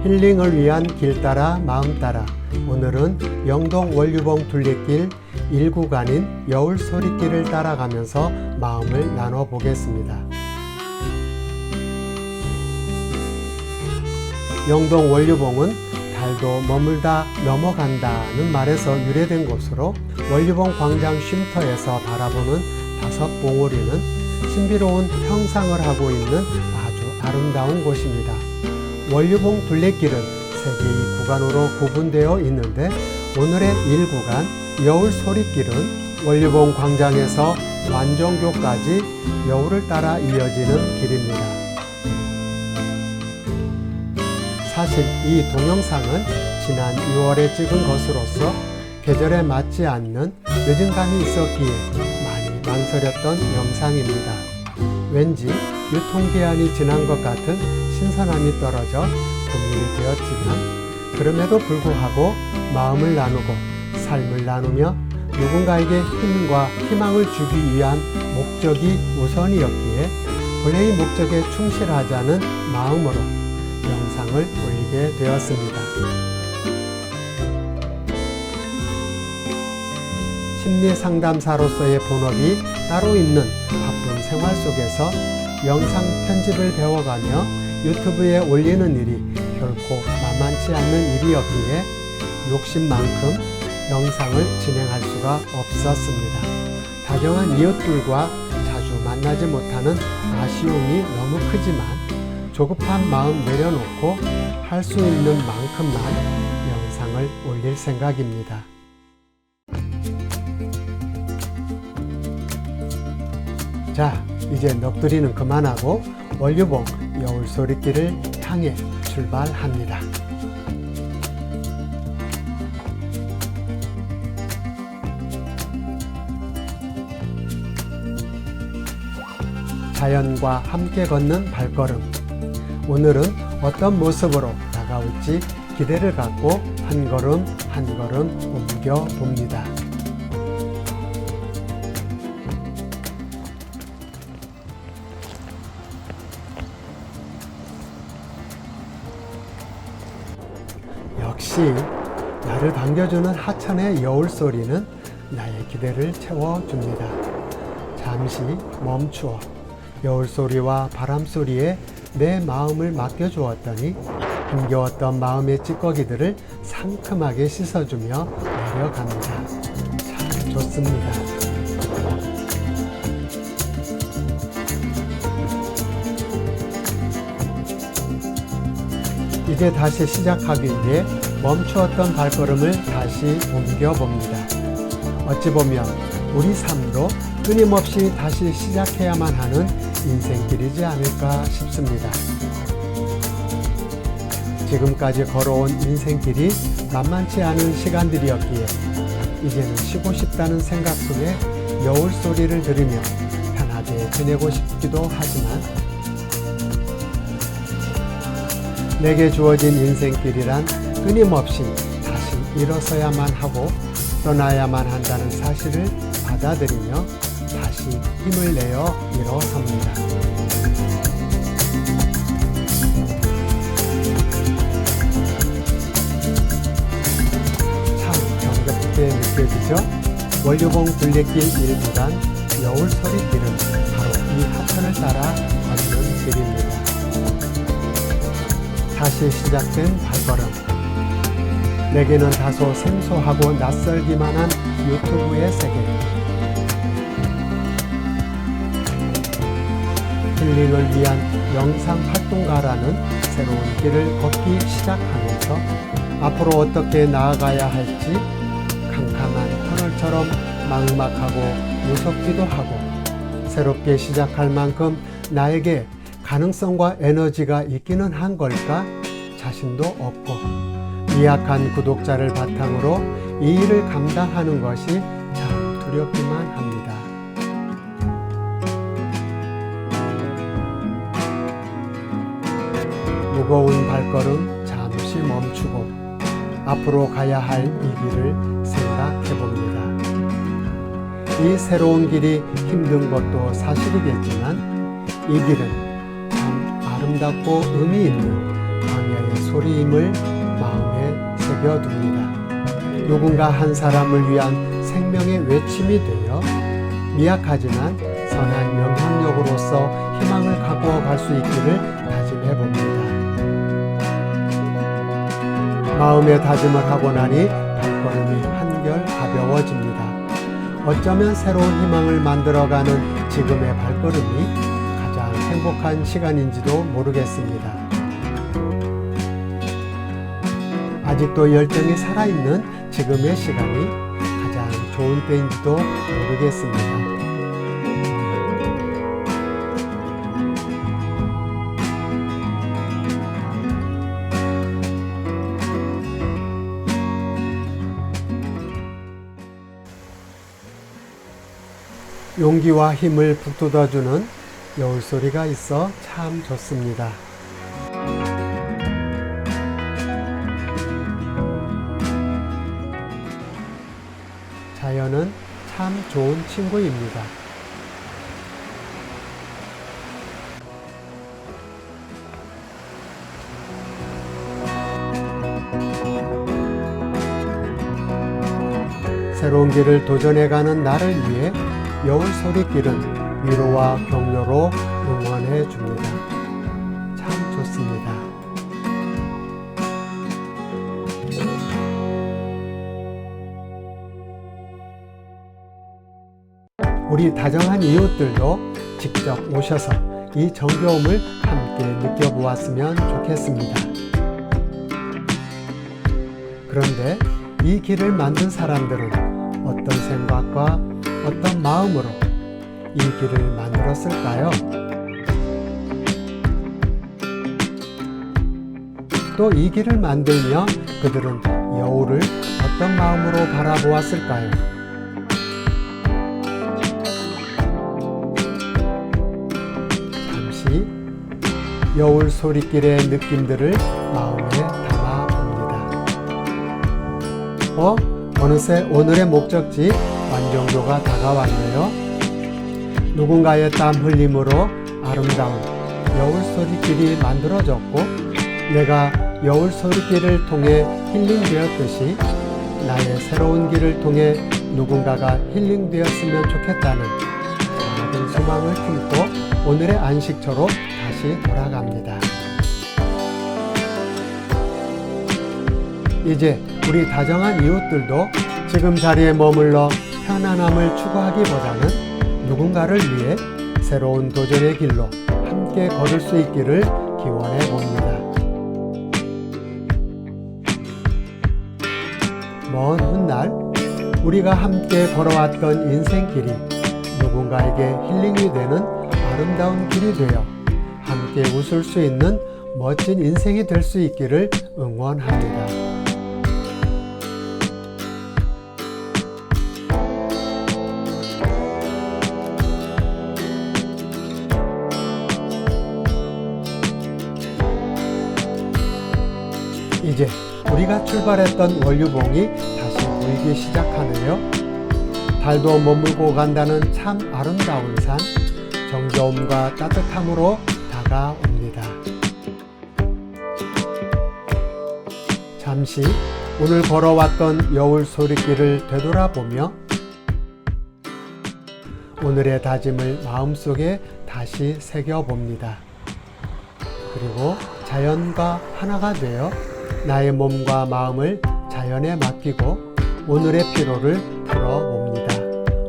힐링을 위한 길 따라 마음 따라. 오늘은 영동 원류봉 둘레길 1구간인 여울소리길을 따라가면서 마음을 나눠보겠습니다. 영동 원류봉은 달도 머물다 넘어간다는 말에서 유래된 곳으로 원류봉 광장 쉼터에서 바라보는 5봉우리는 신비로운 형상을 하고 있는 아주 아름다운 곳입니다. 원류봉 둘레길은 3개의 구간으로 구분되어 있는데 오늘의 1구간 여울소리길은 원류봉 광장에서 완종교까지 여울을 따라 이어지는 길입니다. 사실 이 동영상은 지난 6월에 찍은 것으로서 계절에 맞지 않는 늦은 감이 있었기에 많이 망설였던 영상입니다. 왠지 유통기한이 지난 것 같은 신선함이 떨어져 고민이 되었지만 그럼에도 불구하고 마음을 나누고 삶을 나누며 누군가에게 힘과 희망을 주기 위한 목적이 우선이었기에 본래의 목적에 충실하자는 마음으로 영상을 올리게 되었습니다. 심리상담사로서의 본업이 따로 있는 바쁜 생활 속에서 영상 편집을 배워가며 유튜브에 올리는 일이 결코 만만치 않는 일이었기에 욕심만큼 영상을 진행할 수가 없었습니다. 다정한 이웃들과 자주 만나지 못하는 아쉬움이 너무 크지만 조급한 마음 내려놓고 할 수 있는 만큼만 영상을 올릴 생각입니다. 자, 이제 넋두리는 그만하고 원류봉 여울소리길을 향해 출발합니다. 자연과 함께 걷는 발걸음. 오늘은 어떤 모습으로 다가올지 기대를 갖고 한 걸음 한 걸음 옮겨 봅니다. 역시 나를 반겨주는 하천의 여울소리는 나의 기대를 채워줍니다. 잠시 멈추어 여울소리와 바람소리에 내 마음을 맡겨주었더니 힘겨웠던 마음의 찌꺼기들을 상큼하게 씻어주며 내려갑니다. 참 좋습니다. 이제 다시 시작하기 위해 멈추었던 발걸음을 다시 옮겨봅니다. 어찌 보면 우리 삶도 끊임없이 다시 시작해야만 하는 인생길이지 않을까 싶습니다. 지금까지 걸어온 인생길이 만만치 않은 시간들이었기에 이제는 쉬고 싶다는 생각 속에 여울 소리를 들으며 편하게 지내고 싶기도 하지만 내게 주어진 인생길이란 끊임없이 다시 일어서야만 하고 떠나야만 한다는 사실을 받아들이며 다시 힘을 내어 일어섭니다. 참 정겹게 느껴지죠? 원류봉 둘레길 1구간 여울소리길은 바로 이 하천을 따라 걷는 길입니다. 다시 시작된 발걸음. 내게는 다소 생소하고 낯설기만 한 유튜브의 세계. 힐링을 위한 영상 활동가라는 새로운 길을 걷기 시작하면서 앞으로 어떻게 나아가야 할지 캄캄한 터널처럼 막막하고 무섭기도 하고 새롭게 시작할 만큼 나에게 가능성과 에너지가 있기는 한 걸까 자신도 없고 미약한 구독자를 바탕으로 이 일을 감당하는 것이 참 두렵기만 합니다. 무거운 발걸음 잠시 멈추고 앞으로 가야 할 이 길을 생각해 봅니다. 이 새로운 길이 힘든 것도 사실이겠지만 이 길은 참 아름답고 의미 있는 광야의 소리임을 마음에 새겨둡니다. 누군가 한 사람을 위한 생명의 외침이 되어 미약하지만 선한 영향력으로서 희망을 가꾸어 갈 수 있기를 다짐해 봅니다. 마음의 다짐을 하고 나니 발걸음이 한결 가벼워집니다. 어쩌면 새로운 희망을 만들어가는 지금의 발걸음이 가장 행복한 시간인지도 모르겠습니다. 아직도 열정이 살아있는 지금의 시간이 가장 좋은 때인지도 모르겠습니다. 용기와 힘을 북돋아주는 여울소리가 있어 참 좋습니다. 자연은 참 좋은 친구입니다. 새로운 길을 도전해가는 나를 위해 여울 소리길은 위로와 격려로 응원해 줍니다. 참 좋습니다. 우리 다정한 이웃들도 직접 오셔서 이 정겨움을 함께 느껴보았으면 좋겠습니다. 그런데 이 길을 만든 사람들은 어떤 생각과 어떤 마음으로 이 길을 만들었을까요? 또 이 길을 만들며 그들은 여울을 어떤 마음으로 바라보았을까요? 잠시 여울 소리길의 느낌들을 마음에 담아봅니다. 어느새 오늘의 목적지 완정교가 다가왔네요. 누군가의 땀 흘림으로 아름다운 여울소리길이 만들어졌고 내가 여울소리길을 통해 힐링되었듯이 나의 새로운 길을 통해 누군가가 힐링되었으면 좋겠다는 작은 소망을 품고 오늘의 안식처로 다시 돌아갑니다. 이제 우리 다정한 이웃들도 지금 자리에 머물러 편안함을 추구하기보다는 누군가를 위해 새로운 도전의 길로 함께 걸을 수 있기를 기원해 봅니다. 먼 훗날 우리가 함께 걸어왔던 인생길이 누군가에게 힐링이 되는 아름다운 길이 되어 함께 웃을 수 있는 멋진 인생이 될 수 있기를 응원합니다. 이제 우리가 출발했던 원류봉이 다시 보이기 시작하네요. 달도 머물고 간다는 참 아름다운 산, 정겨움과 따뜻함으로 다가옵니다. 잠시 오늘 걸어왔던 여울 소리길을 되돌아보며 오늘의 다짐을 마음속에 다시 새겨봅니다. 그리고 자연과 하나가 되어 나의 몸과 마음을 자연에 맡기고 오늘의 피로를 풀어봅니다.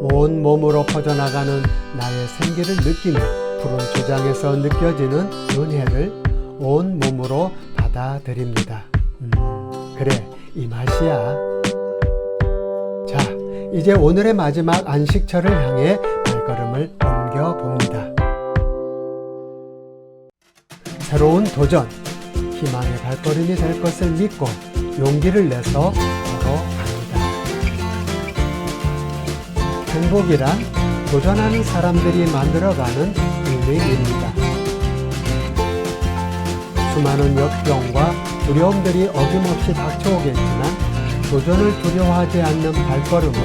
온 몸으로 퍼져나가는 나의 생기를 느끼며 푸른 초장에서 느껴지는 은혜를 온 몸으로 받아들입니다. 그래, 이 맛이야. 자, 이제 오늘의 마지막 안식처를 향해 발걸음을 옮겨봅니다. 새로운 도전, 희망의 발걸음이 될 것을 믿고 용기를 내서 걸어갑니다. 행복이란 도전하는 사람들이 만들어가는 힐링입니다. 수많은 역경과 두려움들이 어김없이 닥쳐오겠지만 도전을 두려워하지 않는 발걸음은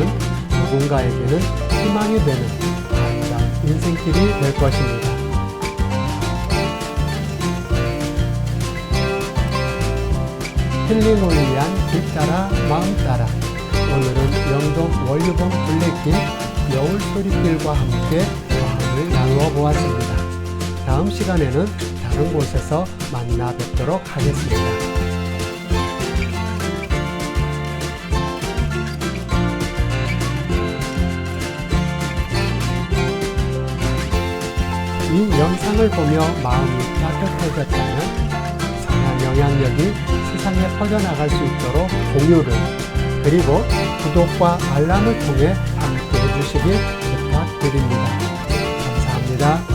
누군가에게는 희망이 되는 아름다운 인생길이 될 것입니다. 힐링을 위한 길 따라 마음 따라, 오늘은 영동 원류봉 둘레길 여울소리길과 함께 마음을 나누어 보았습니다. 다음 시간에는 다른 곳에서 만나 뵙도록 하겠습니다. 이 영상을 보며 마음이 따뜻해졌다면 선한 영향력이 세상에 퍼져나갈 수 있도록 공유를, 그리고 구독과 알람을 통해 함께 해주시길 부탁드립니다. 감사합니다.